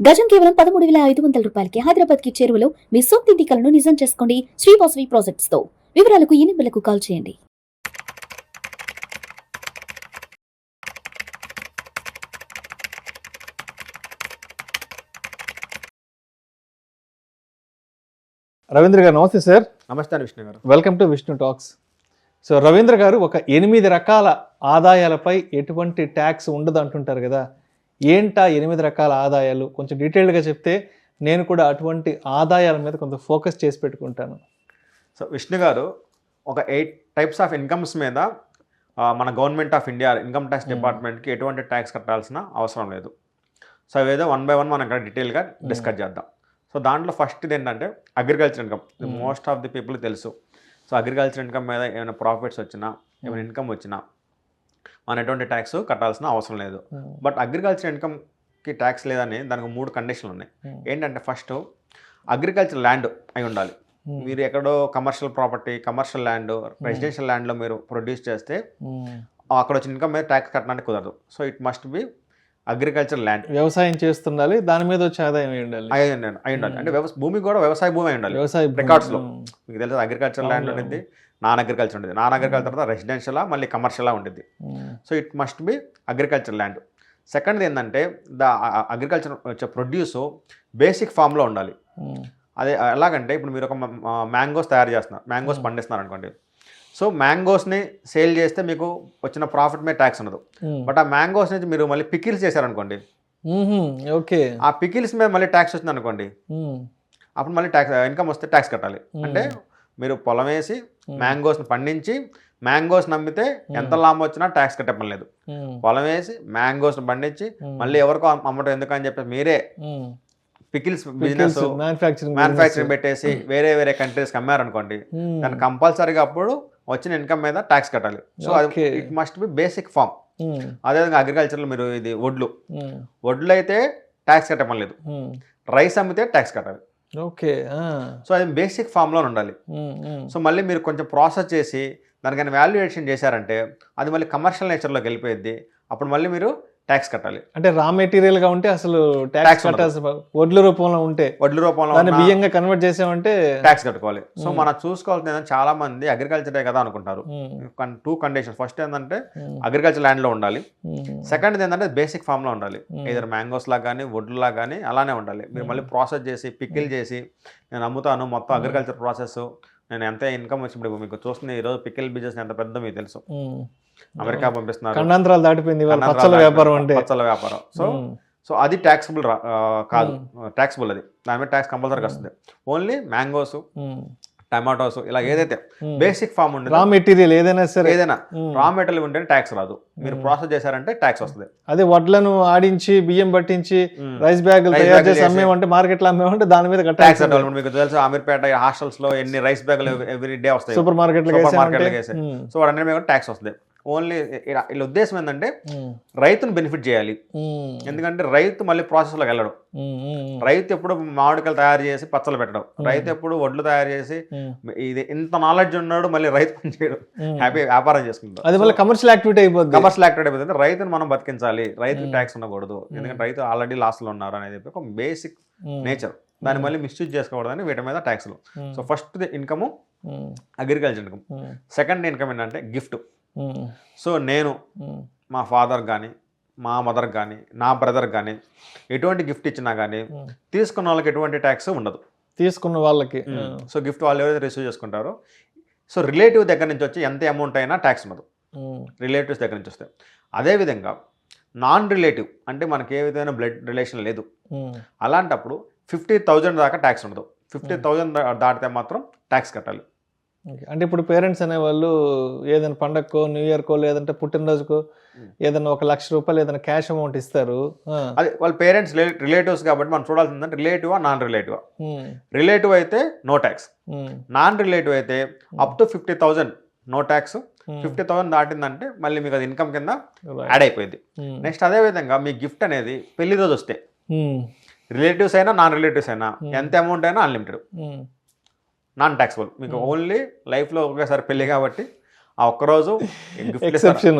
గజం కేవలం 13,500 రూపాయలకి హైదరాబాద్ కి చేరువలో మీ సొంతింటి కలను నిజం చేసుకోండి శ్రీ వాసవి ప్రాజెక్ట్స్ తో. వివరాలకు ఈ నెంబర్లకు కాల్ చేయండి. రవీంద్ర గారు నమస్తే సార్. నమస్తే విష్ణు గారు. Welcome to Vishnu talks. So Ravindra గారు, ఒక 8 రకాల ఆదాయాలపై ఎటువంటి ట్యాక్స్ ఉండదు అంటుంటారు కదా, ఏంటా 8 రకాల ఆదాయాలు? కొంచెం డీటెయిల్డ్గా చెప్తే నేను కూడా అటువంటి ఆదాయాల మీద కొంత ఫోకస్ చేసి పెట్టుకుంటాను. సో విష్ణు గారు, ఒక 8 టైప్స్ ఆఫ్ ఇన్కమ్స్ మీద మన government of India income tax డిపార్ట్మెంట్కి ఎటువంటి ట్యాక్స్ కట్టాల్సిన అవసరం లేదు. సో అవేదో 1 by 1 మనం ఇక్కడ డీటెయిల్గా డిస్కస్ చేద్దాం. సో దాంట్లో ఫస్ట్ ఇది ఏంటంటే agriculture income. Most of the people తెలుసు. సో అగ్రికల్చర్ ఇన్కమ్ మీద ఏమైనా ప్రాఫిట్స్ వచ్చినా, ఏమైనా ఇన్కమ్ వచ్చినా మన ఎటువంటి ట్యాక్స్ కట్టాల్సిన అవసరం లేదు. బట్ అగ్రికల్చర్ ఇన్కమ్కి ట్యాక్స్ లేదని దానికి 3 కండిషన్లు ఉన్నాయి. ఏంటంటే ఫస్ట్, అగ్రికల్చర్ ల్యాండ్ అయి ఉండాలి. మీరు ఎక్కడో commercial property, commercial land, residential ల్యాండ్లో మీరు ప్రొడ్యూస్ చేస్తే అక్కడ వచ్చిన ఇన్కమ్ మీద ట్యాక్స్ కట్టడానికి కుదరదు. So it must B agriculture land. వ్యవసాయం చేస్తుండాలి, దాని మీద వచ్చే ఆదాయం అయి ఉండాలి. అంటే భూమి కూడా వ్యవసాయ భూమి అయి ఉండాలి. వ్యవసాయ రికార్డ్స్లో మీకు తెలుసు అగ్రికల్చర్ ల్యాండ్ ఉంటుంది, నాన్ అగ్రికల్చర్ ఉంటుంది. నాన్ అగ్రికల్చర్ తర్వాత రెసిడెన్షియల్, మళ్ళీ కమర్షియల్ ఉంటుంది. So it must B agriculture land. Second ఏంటంటే అగ్రికల్చర్ వచ్చే ప్రొడ్యూస్ బేసిక్ ఫామ్లో ఉండాలి. అదే ఎలాగంటే ఇప్పుడు మీరు ఒక మ్యాంగోస్ తయారు చేస్తున్నారు, మ్యాంగోస్ పండిస్తున్నారు అనుకోండి. సో మ్యాంగోస్ని సేల్ చేస్తే మీకు వచ్చిన ప్రాఫిట్ మీద ట్యాక్స్ ఉండదు. బట్ ఆ మ్యాంగోస్ నుంచి మీరు మళ్ళీ పికిల్స్ చేశారనుకోండి, ఓకే, ఆ పికిల్స్ మీద మళ్ళీ ట్యాక్స్ వచ్చింది అనుకోండి, అప్పుడు మళ్ళీ ట్యాక్స్ ఇన్కమ్ వస్తే ట్యాక్స్ కట్టాలి. అంటే మీరు పొలం వేసి మ్యాంగోస్ని పండించి మ్యాంగోస్ అమ్మితే ఎంత లాభం వచ్చినా ట్యాక్స్ కట్టే పని లేదు. పొలం వేసి మ్యాంగోస్ని పండించి మళ్ళీ ఎవరికో అమ్మటం ఎందుకని చెప్పేసి మీరే పికిల్స్ బిజినెస్ మ్యానుఫ్యాక్చరింగ్ పెట్టేసి వేరే వేరే కంట్రీస్కి అమ్మారనుకోండి, దాన్ని కంపల్సరీగా అప్పుడు వచ్చిన ఇన్కమ్ మీద ట్యాక్స్ కట్టాలి. సో అది it must be basic form. అదేవిధంగా అగ్రికల్చర్లో మీరు ఇది వడ్లు అయితే ట్యాక్స్ కట్టమని లేదు, రైస్ అమ్మితే ట్యాక్స్ కట్టాలి. ఓకే, సో అది బేసిక్ ఫామ్లో ఉండాలి. సో మళ్ళీ మీరు కొంచెం ప్రాసెస్ చేసి దానికైనా వాల్యుయేషన్ చేశారంటే అది మళ్ళీ కమర్షియల్ నేచర్లోకి వెళ్ళిపోయింది. అప్పుడు మళ్ళీ మీరు ట్యాక్స్ కట్టాలి. అంటే రా మెటీరియల్ గా ఉంటే అసలు ట్యాక్స్ కట్టాల్సి, వడ్ల రూపంలో ఉంటే బియ్యంగా కన్వర్ట్ చేసామంటే ట్యాక్స్ కట్టుకోవాలి. సో మనం చూసుకోవాల్సింది చాలా మంది అగ్రికల్చరే కదా అనుకుంటారు. 2 కండిషన్స్. ఫస్ట్ ఏంటంటే అగ్రికల్చర్ ల్యాండ్ లో ఉండాలి. సెకండ్ ఏంటంటే బేసిక్ ఫామ్ లో ఉండాలి. ఏదైనా మ్యాంగోస్ లాగా కానీ వడ్లులా కానీ అలానే ఉండాలి. మీరు మళ్ళీ ప్రాసెస్ చేసి పికిల్ చేసి నేను అమ్ముతాను, మొత్తం అగ్రికల్చర్ ప్రాసెస్, నేను ఎంత ఇన్కమ్ వచ్చినప్పుడు మీకు చూస్తుంది. ఈరోజు పికిల్ బిజినెస్ ఎంత పెద్ద మీకు తెలుసు, అమెరికా పంపిస్తున్నారు, ఖండాంతరాలు దాటిపోయింది పచ్చల వ్యాపారం అంటే. పచ్చల వ్యాపారం. సో అది ట్యాక్సిబుల్ కాదు, ట్యాక్సిబుల్ అది. దాని మీద ట్యాక్స్ కంపల్సరీగా వస్తుంది. ఓన్లీ మ్యాంగోస్, టమాటోస్ ఇలా ఏదైతే బేసిక్ ఫామ్ ఉంటుంది, రా మెటీరియల్ ఏదైనా సరే, ఏదైనా రా మెటీరియల్ ఉంటేనే ట్యాక్స్ రాదు. మీరు ప్రాసెస్ చేశారంటే ట్యాక్స్ వస్తుంది. అదే వడ్లను ఆడించి బియ్యం పట్టించి రైస్ బ్యాగులు తయారు చేసి అమ్మేమంటే, మార్కెట్లో అమ్మేమంటే దాని మీద ట్యాక్స్ కట్టాలి. మీకు తెలుసు అమీర్పేట హాస్టల్స్ లో ఎన్ని రైస్ బ్యాగులు ఎవ్రీ డే వస్తాయి, సూపర్ మార్కెట్. సో వాటి మీద ట్యాక్స్ వస్తుంది. ఓన్లీ వీళ్ళ ఉద్దేశం ఏంటంటే రైతును బెనిఫిట్ చేయాలి. ఎందుకంటే రైతు మళ్ళీ ప్రాసెస్లోకి వెళ్ళడం. రైతు ఎప్పుడు మామిడికాయలు తయారు చేసి పచ్చలు పెట్టడం, రైతు ఎప్పుడు వడ్లు తయారు చేసి, ఇది ఇంత నాలెడ్జ్ ఉన్నాడు మళ్ళీ రైతు పని చేయడం, హ్యాపీ వ్యాపారం చేసుకుంటాం. అది మళ్ళీ కమర్షియల్ యాక్టివిటీ అయిపోతుంది. రైతును మనం బతికించాలి, రైతుకి ట్యాక్స్ ఉండకూడదు. ఎందుకంటే రైతు ఆల్రెడీ లాస్లో ఉన్నారు అనేది ఒక బేసిక్ నేచర్. దాన్ని మళ్ళీ మిస్యూజ్ చేసుకోకూడదని వీటి మీద ట్యాక్స్లు. So first income agriculture income. Second income ఏంటంటే గిఫ్ట్. సో నేను మా ఫాదర్ కానీ, మా మదర్ కానీ, నా బ్రదర్ కానీ ఎటువంటి గిఫ్ట్ ఇచ్చినా కానీ తీసుకున్న వాళ్ళకి ఎటువంటి ట్యాక్స్ ఉండదు. తీసుకున్న వాళ్ళకి సో గిఫ్ట్ వాళ్ళు ఎవరైతే రిసీవ్ చేసుకుంటారో, సో రిలేటివ్ దగ్గర నుంచి వచ్చి ఎంత అమౌంట్ అయినా ట్యాక్స్ ఉండదు, రిలేటివ్స్ దగ్గర నుంచి వస్తే. అదేవిధంగా నాన్ రిలేటివ్ అంటే మనకి ఏ విధమైన బ్లడ్ రిలేషన్ లేదు, అలాంటప్పుడు 50,000 దాకా ట్యాక్స్ ఉండదు. 50,000 దాటితే మాత్రం ట్యాక్స్ కట్టాలి. అంటే ఇప్పుడు పేరెంట్స్ అనేవాళ్ళు ఏదైనా పండగకో, న్యూ ఇయర్కో, లేదంటే పుట్టినరోజుకో ఏదైనా 1,00,000 రూపాయలు ఏదైనా క్యాష్ అమౌంట్ ఇస్తారు. అది వాళ్ళ పేరెంట్స్ రిలేటివ్స్ కాబట్టి మనం చూడాల్సిందంటే రిలేటివా నాన్ రిలేటివా. రిలేటివ్ అయితే నో ట్యాక్స్, నాన్ రిలేటివ్ అయితే అప్ టు 50,000 నో ట్యాక్స్. 50,000 దాటిందంటే మళ్ళీ మీకు అది ఇన్కమ్ కింద యాడ్ అయిపోయింది. నెక్స్ట్ అదేవిధంగా మీ గిఫ్ట్ అనేది పెళ్లి రోజు వస్తే, రిలేటివ్స్ అయినా నాన్ రిలేటివ్స్ అయినా ఎంత అమౌంట్ అయినా అన్లిమిటెడ్, నాన్ ట్యాక్సిబుల్. మీకు ఓన్లీ లైఫ్లో ఒకేసారి పెళ్ళి కాబట్టి ఆ ఒక్కరోజు Exception.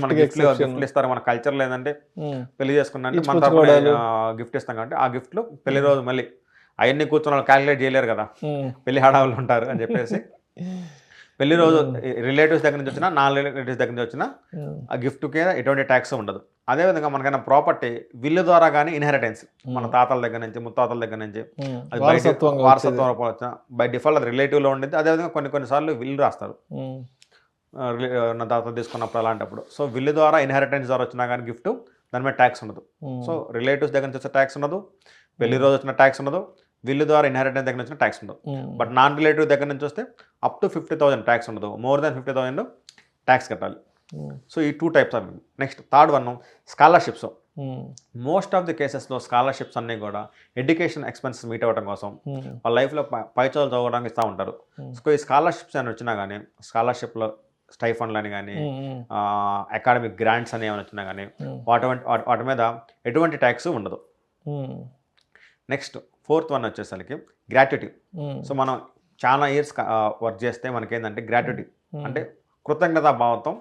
మన Gift exception. గిఫ్ట్లు ఇస్తారు. మన కల్చర్ లేదంటే పెళ్లి చేసుకున్నా మన ఇచ్చిపుచ్చుకోవడాలు. గిఫ్ట్ ఇస్తాం కాబట్టి ఆ గిఫ్ట్లు పెళ్లి రోజు మళ్ళీ అవన్నీ కూర్చొని వాళ్ళు క్యాలిక్యులేట్ చేయలేరు కదా, పెళ్లి హడావులు ఉంటారు అని చెప్పేసి పెళ్లి రోజు రిలేటివ్స్ దగ్గర నుంచి వచ్చినా నాన్ రిలేటివ్స్ దగ్గర నుంచి వచ్చినా ఆ గిఫ్ట్కి ఎటువంటి ట్యాక్స్ ఉండదు. అదేవిధంగా మనకైనా ప్రాపర్టీ విల్లు ద్వారా కానీ ఇన్హెరిటెన్స్ మన తాతల దగ్గర నుంచి ముత్తాతల దగ్గర నుంచి అది వారసత్వం వచ్చిన బై డిఫాల్ట్ అది రిలేటివ్లో ఉండేది. అదేవిధంగా కొన్నిసార్లు విల్లు రాస్తారు నా తాత తీసుకున్నప్పుడు అలాంటప్పుడు. సో విల్లు ద్వారా ఇన్హెరిటెన్స్ ద్వారా వచ్చినా కానీ గిఫ్ట్ దాని మీద ట్యాక్స్ ఉండదు. సో రిలేటివ్స్ దగ్గర నుంచి వచ్చే ట్యాక్స్ ఉండదు, పెళ్లి రోజు వచ్చిన ట్యాక్స్ ఉండదు, విల్లు ద్వారా ఇన్హెరిటెన్స్ దగ్గర నుంచి ట్యాక్స్ ఉండదు. బట్ నాన్ రిలేటివ్ దగ్గర నుంచి వస్తే అప్ టు 50,000 ట్యాక్స్ ఉండదు, మోర్ దాన్ 50,000 ట్యాక్స్ కట్టాలి. సో ఈ 2 types of. Next third one scholarships. Most of the కేసెస్లో స్కాలర్షిప్స్ అన్నీ కూడా ఎడ్యుకేషన్ ఎక్స్పెన్సెస్ మీట్ అవ్వడం కోసం వాళ్ళ లైఫ్లో పై చదువులు చదవడానికి ఇస్తూ ఉంటారు. సో ఈ స్కాలర్షిప్స్ అని వచ్చినా కానీ స్కాలర్షిప్లో స్టైఫండ్లు అని కానీ అకాడమిక్ గ్రాంట్స్ అని ఏమైనా వచ్చినా కానీ వాటి మీద ఎటువంటి ట్యాక్స్ ఉండదు. నెక్స్ట్ ఫోర్త్ వన్ వచ్చేసరికి గ్రాట్యుటీ. సో మనం చాలా ఇయర్స్ వర్క్ చేస్తే మనకేంటంటే గ్రాట్యుటీ అంటే కృతజ్ఞతా భావంతో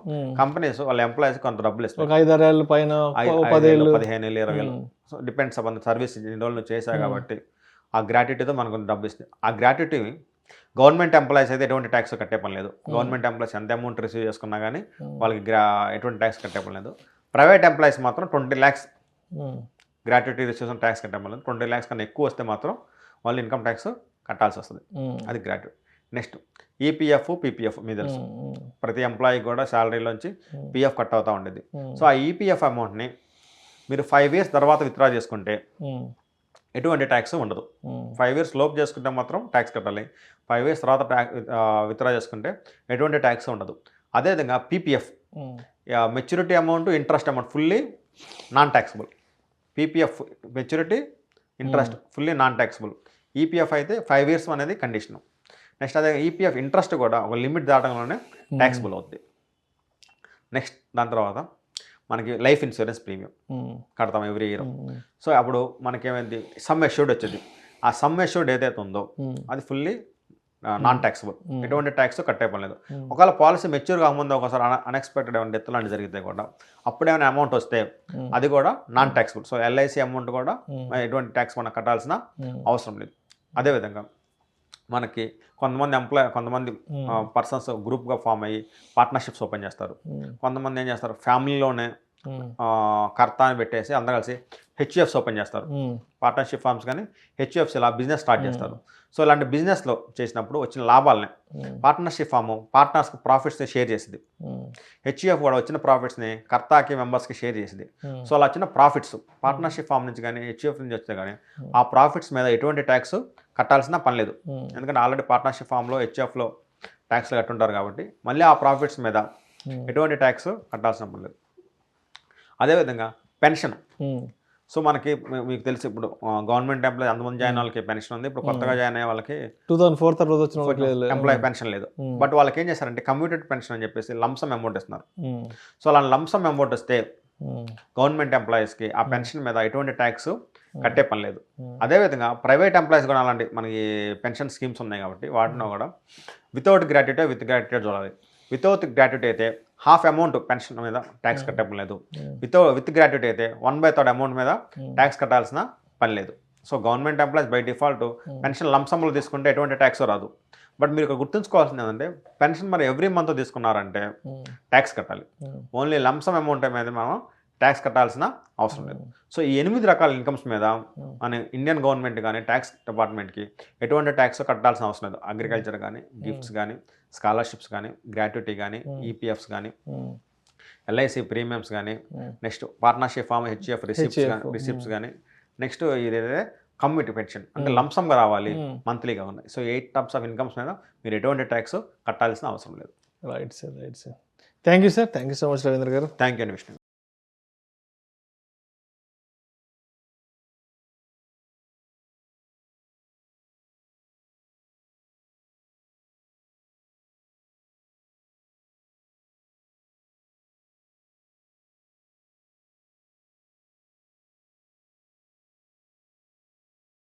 కంపెనీస్ వాళ్ళ ఎంప్లాయీస్ కొంత డబ్బులు ఇస్తారు. 5-6 ఏళ్ళ పైన 15 ఏళ్ళు 20 ఏళ్ళు. సో డిపెండ్స్ అపాన్ సర్వీస్ ఇన్ని రోజులు చేశారు కాబట్టి ఆ గ్రాట్యుటీతో మనకు కొంత డబ్బు ఇస్తుంది. ఆ గ్రాట్యుటీ గవర్నమెంట్ ఎంప్లాయీస్ అయితే ఎటువంటి ట్యాక్స్ కట్టే పని లేదు. గవర్నమెంట్ ఎంప్లాయీస్ ఎంత అమౌంట్ రిసీవ్ చేసుకున్నా కానీ వాళ్ళకి ఎటువంటి ట్యాక్స్ కట్టే పని లేదు. ప్రైవేట్ ఎంప్లాయీస్ మాత్రం 20 lakhs గ్రాట్యుటీ రిసీవ్ ట్యాక్స్ కట్టే పని లేదు. 20 lakhs కన్నా ఎక్కువ వస్తే మాత్రం వాళ్ళు ఇన్కమ్ ట్యాక్స్ కట్టాల్సి వస్తుంది. అది గ్రాట్యుటీ. నెక్స్ట్ ఈపీఎఫ్ పీపీఎఫ్ మీద తెలుసు, ప్రతి ఎంప్లాయీ కూడా శాలరీలోంచి పీఎఫ్ కట్ అవుతూ ఉండేది. సో ఆ ఈపీఎఫ్ అమౌంట్ని మీరు 5 years తర్వాత విత్డ్రా చేసుకుంటే ఎటువంటి ట్యాక్స్ ఉండదు. 5 years లోపు చేసుకుంటే మాత్రం ట్యాక్స్ కట్టాలి. 5 years తర్వాత విత్డ్రా చేసుకుంటే ఎటువంటి ట్యాక్స్ ఉండదు. అదేవిధంగా PPF maturity amount interest amount fully non taxable. PPF maturity interest fully non taxable. EPF అయితే 5 years అనేది కండిషను. నెక్స్ట్ అదే ఈపీఎఫ్ ఇంట్రెస్ట్ కూడా ఒక లిమిట్ దాటంలోనే ట్యాక్సిబుల్ అవుతుంది. నెక్స్ట్ దాని తర్వాత మనకి లైఫ్ ఇన్సూరెన్స్ ప్రీమియం కడతాం ఎవ్రీ ఇయర్. సో అప్పుడు మనకేమైంది సమ్ అష్యూర్డ్ వచ్చేది. ఆ సమ్ అష్యూర్డ్ ఏదైతే ఉందో అది ఫుల్లీ నాన్ ట్యాక్సిబుల్, ఎటువంటి ట్యాక్స్ కట్టే పని లేదు. ఒకవేళ పాలసీ మెచ్యూర్ కాకముందు ఒకసారి అన్ఎక్స్పెక్టెడ్ ఏమైనా డెత్ లాంటి జరిగితే కూడా అప్పుడేమైనా అమౌంట్ వస్తే అది కూడా non taxable. So LIC amount కూడా ఎటువంటి ట్యాక్స్ మనం కట్టాల్సిన అవసరం లేదు. అదేవిధంగా మనకి కొంతమంది పర్సన్స్ గ్రూప్గా ఫామ్ అయ్యి పార్ట్నర్షిప్స్ ఓపెన్ చేస్తారు. కొంతమంది ఏం చేస్తారు ఫ్యామిలీలోనే కర్త అని పెట్టేసి అందరూ కలిసి హెచ్యుఎఫ్స్ ఓపెన్ చేస్తారు. పార్ట్నర్షిప్ ఫార్మ్స్ కానీ హెచ్యుఎఫ్స్ ఇలా బిజినెస్ స్టార్ట్ చేస్తారు. సో ఇలాంటి బిజినెస్లో చేసినప్పుడు వచ్చిన లాభాలని పార్ట్నర్షిప్ ఫామ్ పార్ట్నర్స్కి ప్రాఫిట్స్ని షేర్ చేసింది. హెచ్యుఎఫ్ కూడా వచ్చిన ప్రాఫిట్స్ని కర్తాకి మెంబర్స్కి షేర్ చేసింది. సో అలా వచ్చిన ప్రాఫిట్స్ పార్ట్నర్షిప్ ఫామ్ నుంచి కానీ హెచ్యుఎఫ్ నుంచి వస్తే కానీ ఆ ప్రాఫిట్స్ మీద ఎటువంటి ట్యాక్స్ కట్టాల్సిన పని లేదు. ఎందుకంటే ఆల్రెడీ పార్ట్నర్షిప్ ఫామ్లో హెచ్యుఎఫ్లో ట్యాక్స్లు కట్టుంటారు కాబట్టి మళ్ళీ ఆ ప్రాఫిట్స్ మీద ఎటువంటి ట్యాక్స్ కట్టాల్సిన పని లేదు. అదేవిధంగా పెన్షన్. సో మనకి మీకు తెలిసి ఇప్పుడు గవర్నమెంట్ ఎంప్లాయీ అంతమంది జాయిన్ వాళ్ళకి పెన్షన్ ఉంది. ఇప్పుడు కొత్తగా జాయిన్ అయ్యే వాళ్ళకి 2004 తర్వాత వచ్చిన ఎంప్లాయీ పెన్షన్ లేదు. బట్ వాళ్ళకి ఏం చేస్తారంటే కమ్యూటెడ్ పెన్షన్ అని చెప్పేసి లంసమ్ అమౌంట్ ఇస్తున్నారు. సో అలా లంసమ్ అమౌంట్ వస్తే గవర్నమెంట్ ఎంప్లాయీస్కి ఆ పెన్షన్ మీద ఎటువంటి ట్యాక్స్ కట్టే పని లేదు. అదేవిధంగా ప్రైవేట్ ఎంప్లాయీస్ కూడా అలాంటి మనకి పెన్షన్ స్కీమ్స్ ఉన్నాయి కాబట్టి వాటిలో కూడా వితౌట్ గ్రాట్యుటీ విత్ గ్రాట్యుటీ చూడాలి. వితౌట్ గ్రాట్యుటీ అయితే హాఫ్ అమౌంట్ పెన్షన్ మీద ట్యాక్స్ కట్టే పని లేదు. విత్ గ్రాట్యుటీ అయితే 1/3 అమౌంట్ మీద ట్యాక్స్ కట్టాల్సిన పని లేదు. So government employees by default pension లంసంలో తీసుకుంటే ఎటువంటి ట్యాక్స్ రాదు. బట్ మీరు ఇక్కడ గుర్తుంచుకోవాల్సింది ఏంటంటే పెన్షన్ మరి ఎవ్రీ మంత్ తీసుకున్నారంటే ట్యాక్స్ కట్టాలి. ఓన్లీ లంసమ్ అమౌంట్ మీద మనం ట్యాక్స్ కట్టాల్సిన అవసరం లేదు. సో ఈ 8 రకాల ఇన్కమ్స్ మీద మన ఇండియన్ గవర్నమెంట్ కానీ ట్యాక్స్ డిపార్ట్మెంట్కి ఎటువంటి ట్యాక్స్ కట్టాల్సిన అవసరం లేదు. అగ్రికల్చర్ కానీ గిఫ్ట్స్ కానీ స్కాలర్షిప్స్ కానీ గ్రాట్యుటీ కానీ ఈపీఎఫ్స్ కానీ ఎల్ఐసి ప్రీమియమ్స్ కానీ next partnership firm HUF receipts కానీ నెక్స్ట్ ఇదైతే కమ్యూనిటీ పెన్షన్ అంటే లంసంగా రావాలి మంత్లీగా ఉన్నాయి. సో 8 types ఆఫ్ ఇన్కమ్స్ మీద మీరు ఎటువంటి ట్యాక్స్ కట్టాల్సిన అవసరం లేదు. Right sir. Thank you sir. Thank you so much Ravindra garu. Thank you అండి విష్ణు.